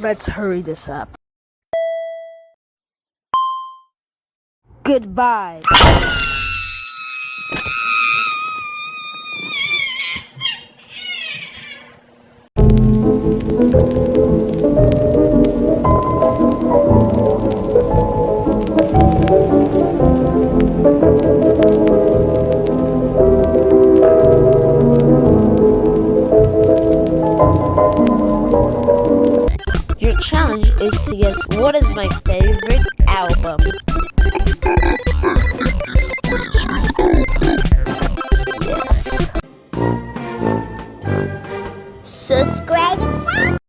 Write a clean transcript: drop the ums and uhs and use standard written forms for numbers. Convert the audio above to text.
Let's hurry this up. Goodbye. Your challenge is to guess what is my favorite album.